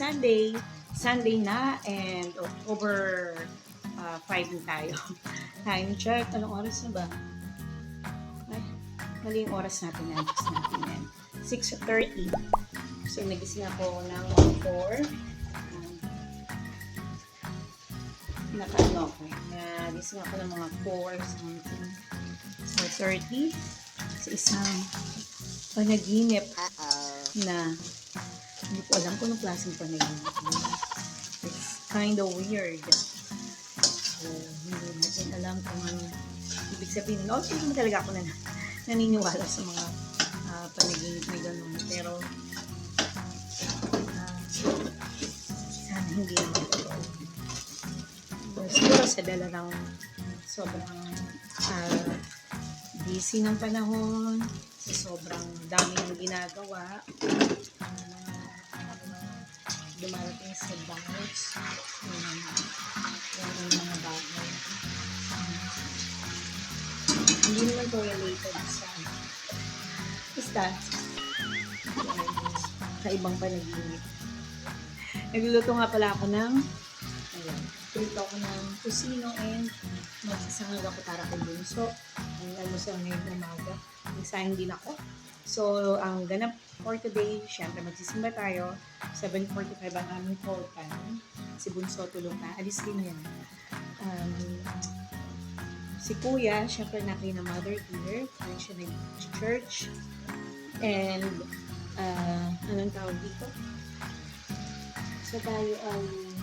Sunday. Sunday na and October 5 na tayo. Time check. Anong oras na ba? Ay, mali yung oras natin. Adjust natin yan. 6:30. So, nagising ako ng 4. Naka-ano ako. Nagising ako ng mga 4 something. 4:30. Sa isang panaginip na hindi ko alam kung anong klaseng panaginip. It's kind of weird. So, hindi natin alam kung ano ibig sabihin. Also, hindi talaga ako naniniwala sa mga panaginip na gano'n. Pero, sana hindi naman ito. Siguro sa dala ng sobrang busy ng panahon, sa sobrang dami ng ginagawa, dumarating sa doubts, yung mga bagay. Hindi naman to related sa basta sa ibang panaginip. Nagluluto nga pala ako ng prito ako ng kusino and magsasangag ako para kay Bunso. Ang almusal ngayong umaga. Nagsayang din ako. So, ang ganap for today, syempre magsisimba tayo. 7:45 ang aming call time. Si Bunso tulong na. Alis din yan. Si Kuya, syempre nakin na mother dear. Parang siya nag-church. And, anong tawag dito? So, tayo ang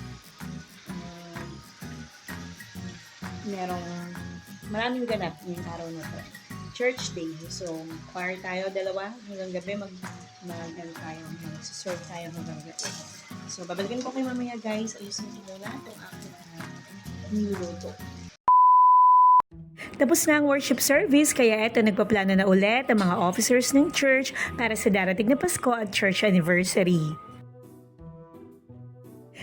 merong maraming ganap ngayong araw na to. Church day. So, choir tayo, 2 hanggang gabi mag-serve tayo hanggang gabi. So, babalikan ko kayo mamaya guys. Ayusin ko muna itong aking niluluto. Tapos na ang worship service, kaya eto nagpaplano na ulit ang mga officers ng church para sa darating na Pasko at church anniversary.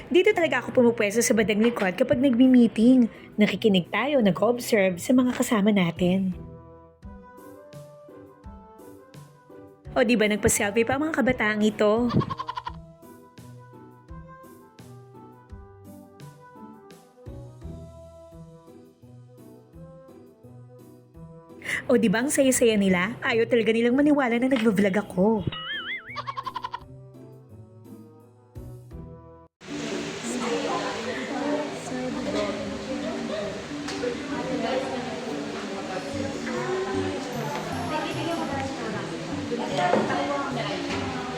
Dito talaga ako pumupwesto sa bandang likod kapag nagmi-meeting. Nakikinig tayo, nag-observe sa mga kasama natin. O diba nagpa-selfie pa mga kabataang ito? O diba ang saya-saya nila? Ayaw talaga nilang maniwala na nagvo-vlog ako.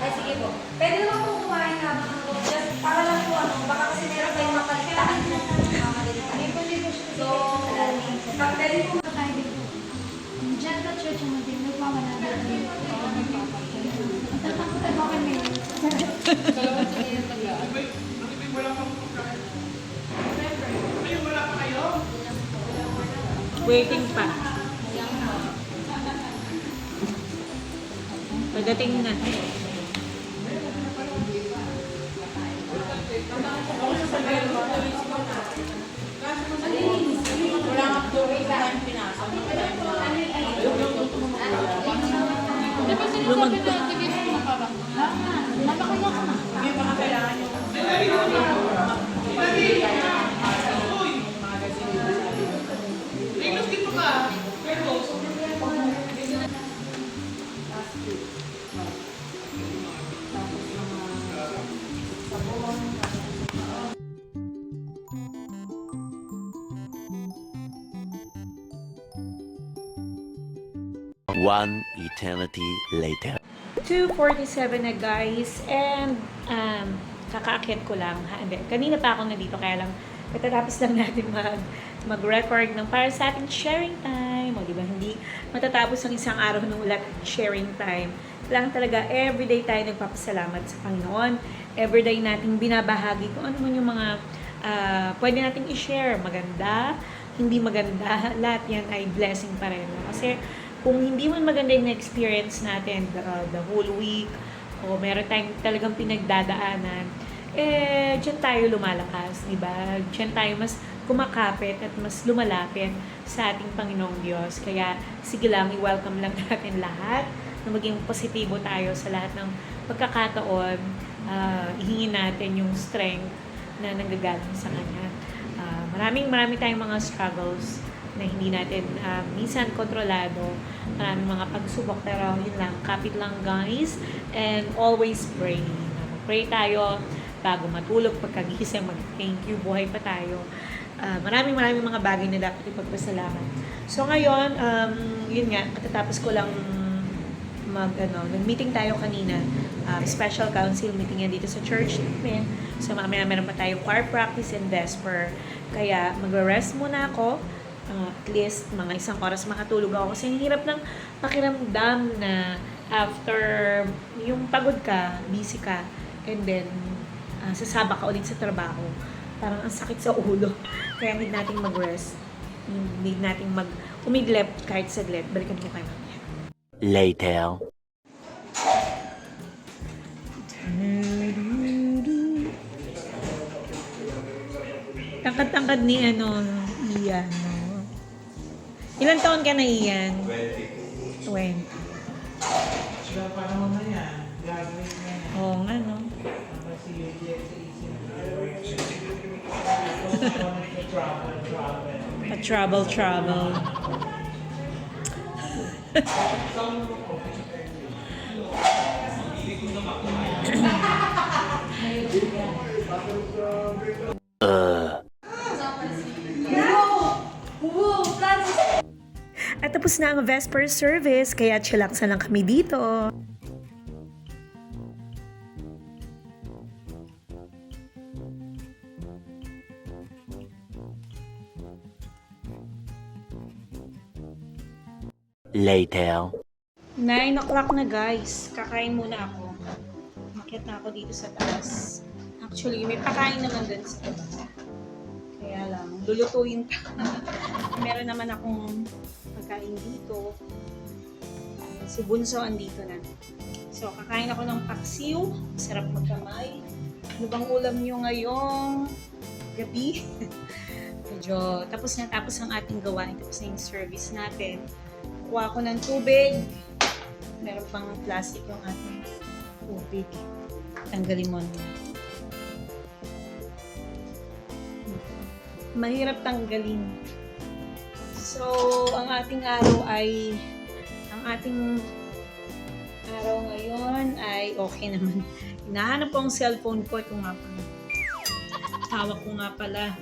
Ay, sige po. Pwede naman po kumain habang ako. Just para lang po baka kasi meron kayong mapalitan. So, pwede po tayo dito. Diyan ka church ang natin, nagpapalala na rin. Natatakot ako kami. Waiting pa. Pagdating na. One eternity later. 2:47 na guys and kakaakyat ko lang. Hindi, kanina pa ako nandito kaya lang katatapos lang natin mag-record ng para sa ating sharing time. O diba, hindi matatapos ang isang araw ng wala sharing time. Kailangan talaga everyday tayo nagpapasalamat sa Panginoon. Everyday nating binabahagi kung ano man yung mga pwede nating i-share. Maganda, hindi maganda, lahat yan ay blessing pa rin. Kasi kung hindi man maganda yung experience natin the whole week o meron tayong talagang pinagdadaanan, dyan tayo lumalakas, di ba? Dyan tayo mas kumakapit at mas lumalapit sa ating Panginoong Diyos. Kaya sige lang, i-welcome lang natin lahat na maging positibo tayo sa lahat ng pagkakataon ihingin natin yung strength na nanggagaling sa Kanya. Marami tayong mga struggles na hindi natin minsan kontrolado. Maraming mga pagsubok, pero yun lang, kapit lang guys, and always pray. Pray tayo bago matulog, pagkagising, mag-thank you, buhay pa tayo. Maraming mga bagay na dapat ipagpasalamat. So ngayon, yun nga, katatapos ko lang nag-meeting tayo kanina, special council meeting yan dito sa church namin. So mamaya meron pa tayong choir practice and vesper. Kaya magre-rest muna ako, at least mga 1 oras makatulog ako. Kasi ang hirap ng pakiramdam na after yung pagod ka, busy ka, and then sasaba ka ulit sa trabaho. Parang ang sakit sa ulo. Kaya need nating mag-rest. Need nating umidlip kahit saglit. Balikan ko kayo mamaya. Later. Tangkad-tangkad ni Ian. No? Ilan taon ka na, Ian? 20. Sila pa naman na yan. Gagawin na yan. Oo nga, no? Kasi yung Pa-travel. At tapos na ang Vesper service, kaya chillaksa lang kami dito. Later. 9 o'clock na guys. Kakain muna ako. Makiat na ako dito sa taas. Actually, may pakain naman dun sa taas. Kaya lang, lulutuin pa. Meron naman akong pagkain dito. Si Bunso andito na. So, kakain ako ng paksiw. Sarap magkamay. Ano bang ulam nyo ngayong gabi? Medyo tapos ang ating gawain. Tapos na yung service natin. Kuha ko ng tubig. Meron pang plastic yung ating tubig. Tanggalin mo na. Mahirap tanggalin. So, ang ating araw ngayon ay okay naman. Hinahanap ko ang cellphone ko. Ito nga pala.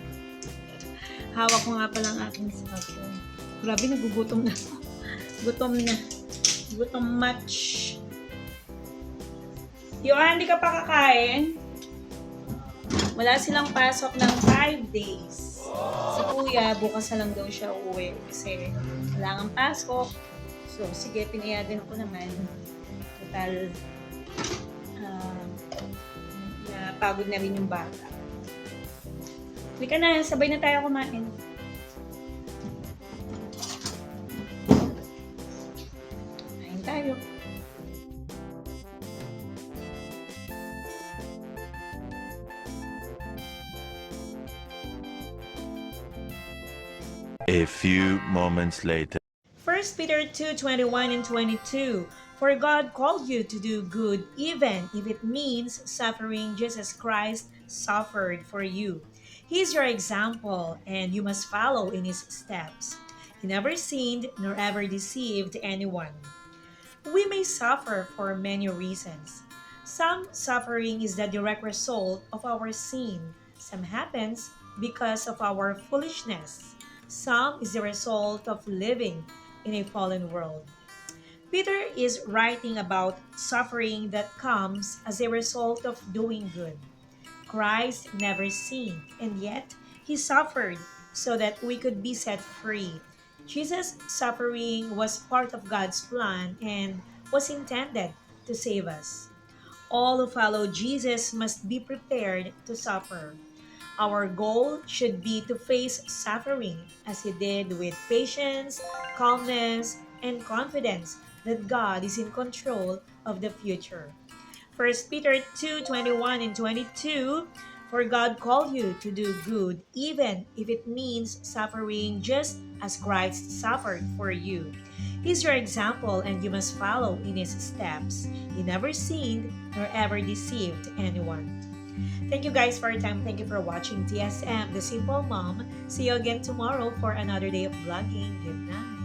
Hawak ko nga pala ang aking cellphone. Grabe, nagugutom na ako. Gutom much. Yohan, hindi ka pa kakain? Wala silang pasok ng 5 days. Si Kuya, bukas na lang daw siya uuwi kasi wala kang pasok. So, sige, pinayagan ko naman. Total, napagod na rin yung bata. Halika na, sabay na tayo kumain. Kain tayo. A few moments later. 1 Peter 2:21 and 22. For God called you to do good, even if it means suffering just as Christ suffered for you. He is your example, and you must follow in his steps. He never sinned nor ever deceived anyone. We may suffer for many reasons. Some suffering is the direct result of our sin. Some happens because of our foolishness. Some is the result of living in a fallen world. Peter is writing about suffering that comes as a result of doing good. Christ never sinned, and yet he suffered so that we could be set free. Jesus' suffering was part of God's plan and was intended to save us. All who follow Jesus must be prepared to suffer. Our goal should be to face suffering as he did with patience, calmness, and confidence that God is in control of the future. 1 Peter 2:21 and 22. For God called you to do good, even if it means suffering just as Christ suffered for you. He's your example and you must follow in his steps. He never sinned nor ever deceived anyone. Thank you guys for your time. Thank you for watching TSM, The Simple Mom. See you again tomorrow for another day of vlogging. Good night.